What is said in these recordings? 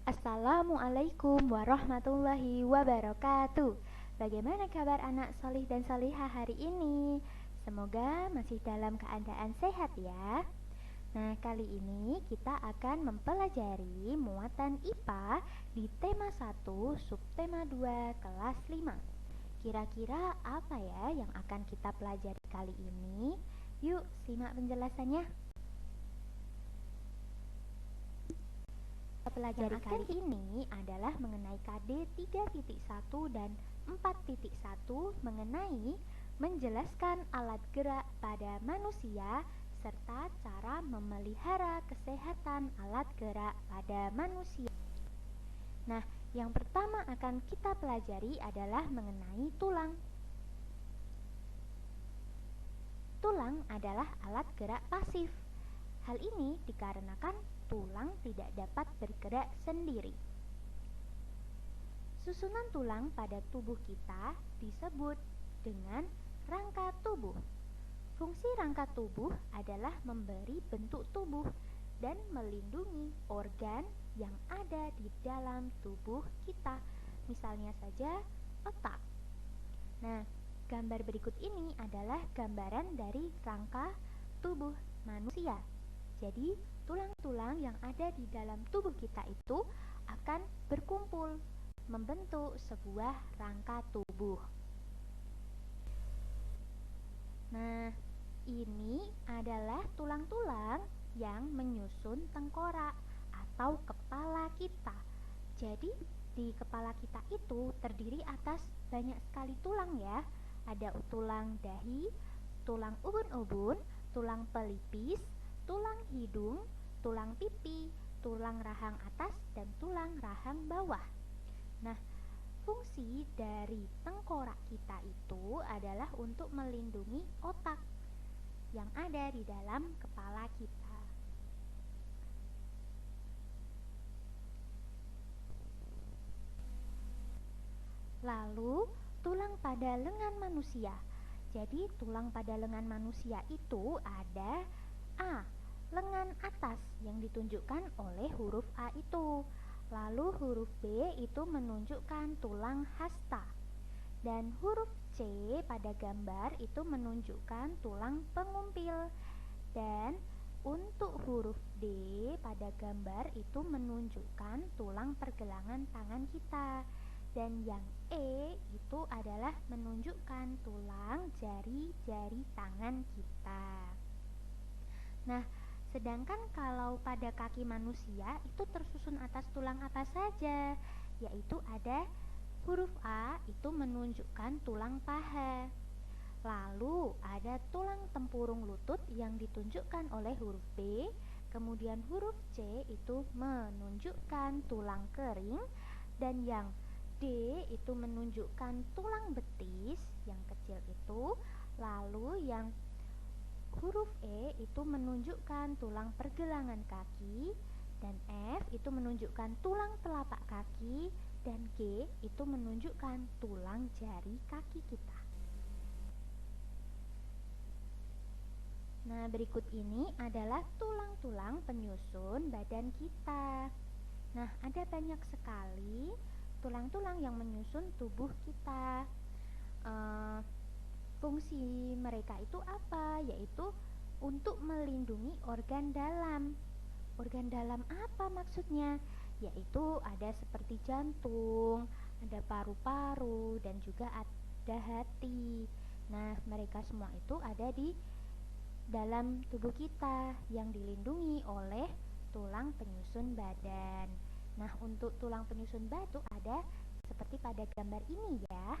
Assalamualaikum warahmatullahi wabarakatuh. Bagaimana kabar anak solih dan solihah hari ini? Semoga masih dalam keadaan sehat ya. Nah, kali ini kita akan mempelajari muatan IPA di tema 1, subtema 2, kelas 5. Kira-kira apa ya yang akan kita pelajari kali ini? Yuk, simak penjelasannya. Pelajari kali ini adalah mengenai KD 3.1 dan 4.1 mengenai menjelaskan alat gerak pada manusia serta cara memelihara kesehatan alat gerak pada manusia. Nah, yang pertama akan kita pelajari adalah mengenai tulang. Tulang adalah alat gerak pasif. Hal ini dikarenakan tulang tidak dapat bergerak sendiri. Susunan tulang pada tubuh kita disebut dengan rangka tubuh. Fungsi rangka tubuh adalah memberi bentuk tubuh dan melindungi organ yang ada di dalam tubuh kita, misalnya saja otak. Nah, gambar berikut ini adalah gambaran dari rangka tubuh manusia. Jadi, tulang-tulang yang ada di dalam tubuh kita itu akan berkumpul membentuk sebuah rangka tubuh. Nah, ini adalah tulang-tulang yang menyusun tengkorak atau kepala kita. Jadi, di kepala kita itu terdiri atas banyak sekali tulang ya. Ada tulang dahi, tulang ubun-ubun, tulang pelipis, tulang hidung, tulang pipi, tulang rahang atas, dan tulang rahang bawah. Nah, fungsi dari tengkorak kita itu adalah untuk melindungi otak yang ada di dalam kepala kita. Lalu, tulang pada lengan manusia. Jadi, tulang pada lengan manusia itu ada A. Lengan atas yang ditunjukkan oleh huruf A itu. Lalu huruf B itu menunjukkan tulang hasta. Dan huruf C pada gambar itu menunjukkan tulang pengumpil. Dan untuk huruf D pada gambar itu menunjukkan tulang pergelangan tangan kita. Dan yang E itu adalah menunjukkan tulang jari-jari tangan kita. Nah, sedangkan kalau pada kaki manusia itu tersusun atas tulang apa saja? Yaitu ada huruf A itu menunjukkan tulang paha. Lalu ada tulang tempurung lutut yang ditunjukkan oleh huruf B. Kemudian huruf C itu menunjukkan tulang kering. Dan yang D itu menunjukkan tulang betis yang kecil itu. Lalu yang huruf E itu menunjukkan tulang pergelangan kaki, dan F itu menunjukkan tulang telapak kaki, dan G itu menunjukkan tulang jari kaki kita. Nah, berikut ini adalah tulang-tulang penyusun badan kita. Nah, ada banyak sekali tulang-tulang yang menyusun tubuh kita. Fungsi mereka itu apa? Yaitu untuk melindungi organ dalam. Organ dalam apa maksudnya? Yaitu ada seperti jantung, ada paru-paru, dan juga ada hati. Nah, mereka semua itu ada di dalam tubuh kita yang dilindungi oleh tulang penyusun badan. Nah, untuk tulang penyusun batu ada seperti pada gambar ini ya.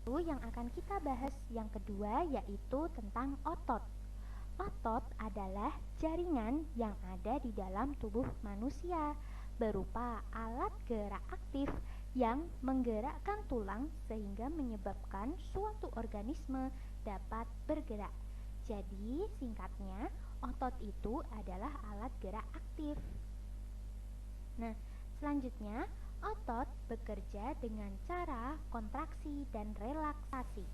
Yang akan kita bahas yang kedua yaitu tentang otot. Otot adalah jaringan yang ada di dalam tubuh manusia berupa alat gerak aktif yang menggerakkan tulang sehingga menyebabkan suatu organisme dapat bergerak. Jadi, singkatnya, otot itu adalah alat gerak aktif. Nah, selanjutnya, otot bekerja dengan cara kontraksi dan relaksasi.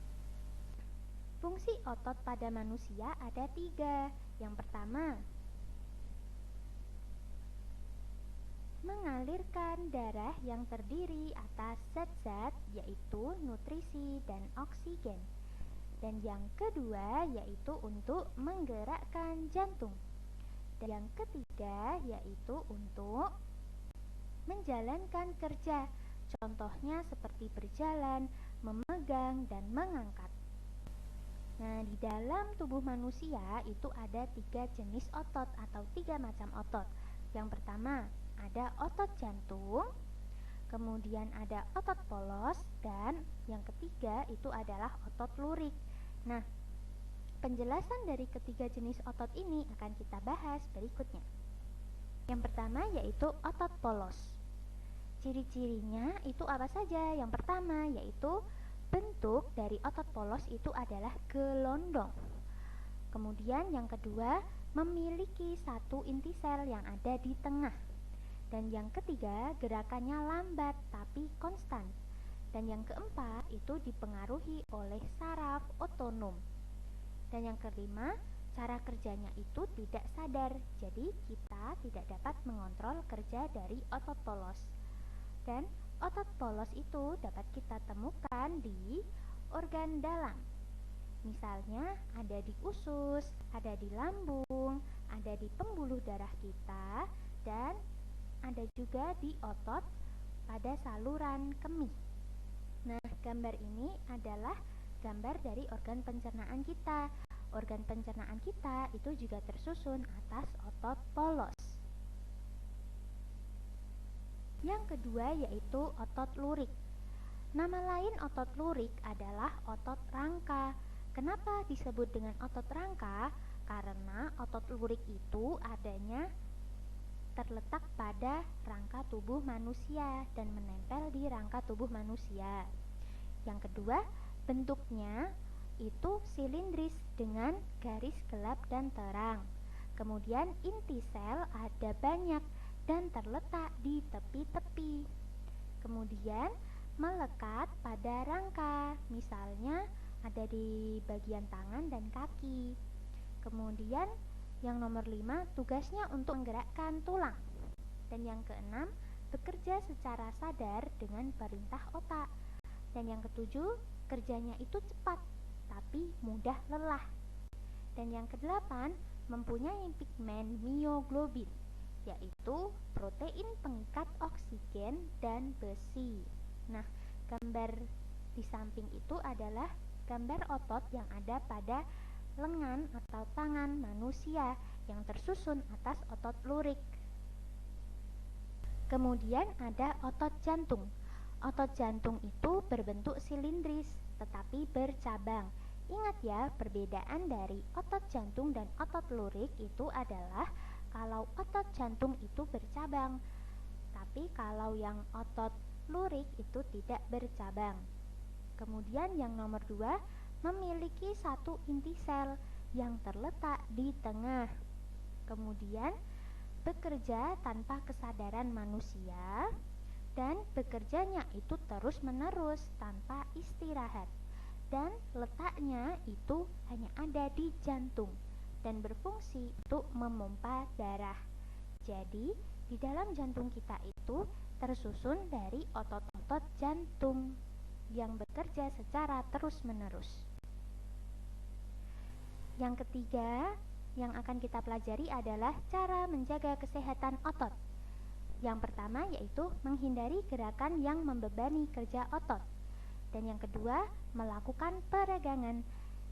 Fungsi otot pada manusia ada 3. Yang pertama, mengalirkan darah yang terdiri atas zat-zat yaitu nutrisi dan oksigen. Dan yang kedua yaitu untuk menggerakkan jantung. Dan yang ketiga yaitu untuk menjalankan kerja. Contohnya seperti berjalan, memegang, dan mengangkat. Nah, di dalam tubuh manusia itu ada 3 jenis otot atau 3 macam otot. Yang pertama ada otot jantung, kemudian ada otot polos, dan yang ketiga itu adalah otot lurik. Nah, penjelasan dari ketiga jenis otot ini akan kita bahas berikutnya. Yang pertama yaitu otot polos. Ciri-cirinya itu apa saja? Yang pertama yaitu bentuk dari otot polos itu adalah gelondong. Kemudian yang kedua memiliki satu inti sel yang ada di tengah. Dan yang ketiga gerakannya lambat tapi konstan. Dan yang keempat itu dipengaruhi oleh saraf otonom. Dan yang kelima, cara kerjanya itu tidak sadar. Jadi kita tidak dapat mengontrol kerja dari otot polos. Dan otot polos itu dapat kita temukan di organ dalam. Misalnya ada di usus, ada di lambung, ada di pembuluh darah kita, dan ada juga di otot pada saluran kemih. Nah, gambar ini adalah gambar dari organ pencernaan kita. Organ pencernaan kita itu juga tersusun atas otot polos. Yang kedua yaitu otot lurik. Nama lain otot lurik adalah otot rangka. Kenapa disebut dengan otot rangka? Karena otot lurik itu adanya terletak pada rangka tubuh manusia dan menempel di rangka tubuh manusia. Yang kedua, bentuknya itu silindris dengan garis gelap dan terang. Kemudian inti sel ada banyak dan terletak di tepi-tepi. Kemudian melekat pada rangka, misalnya ada di bagian tangan dan kaki. Kemudian yang nomor 5, tugasnya untuk menggerakkan tulang. Dan yang keenam, bekerja secara sadar dengan perintah otak. Dan yang ketujuh, kerjanya itu cepat, tapi mudah lelah. Dan yang kedelapan, mempunyai pigmen mioglobin, yaitu protein pengikat oksigen dan besi. Nah, gambar di samping itu adalah gambar otot yang ada pada lengan atau tangan manusia yang tersusun atas otot lurik. Kemudian ada otot jantung. Otot jantung itu berbentuk silindris tetapi bercabang. Ingat ya, perbedaan dari otot jantung dan otot lurik itu adalah kalau otot jantung itu bercabang, tapi kalau yang otot lurik itu tidak bercabang. Kemudian yang nomor 2, memiliki satu inti sel yang terletak di tengah. Kemudian bekerja tanpa kesadaran manusia dan bekerjanya itu terus-menerus tanpa istirahat. Dan letaknya itu hanya ada di jantung dan berfungsi untuk memompa darah. Jadi di dalam jantung kita itu tersusun dari otot-otot jantung yang bekerja secara terus-menerus. Yang ketiga yang akan kita pelajari adalah cara menjaga kesehatan otot. Yang pertama yaitu menghindari gerakan yang membebani kerja otot. Dan yang kedua, melakukan peregangan.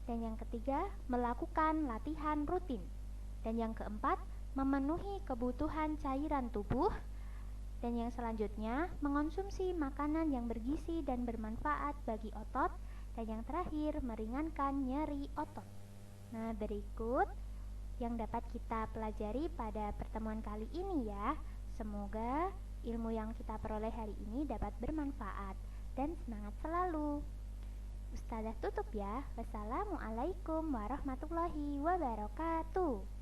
Dan yang ketiga, melakukan latihan rutin. Dan yang keempat, memenuhi kebutuhan cairan tubuh. Dan yang selanjutnya, mengonsumsi makanan yang bergizi dan bermanfaat bagi otot. Dan yang terakhir, meringankan nyeri otot. Nah, berikut yang dapat kita pelajari pada pertemuan kali ini ya. Semoga ilmu yang kita peroleh hari ini dapat bermanfaat dan semangat selalu. Ustazah tutup ya. Wassalamualaikum warahmatullahi wabarakatuh.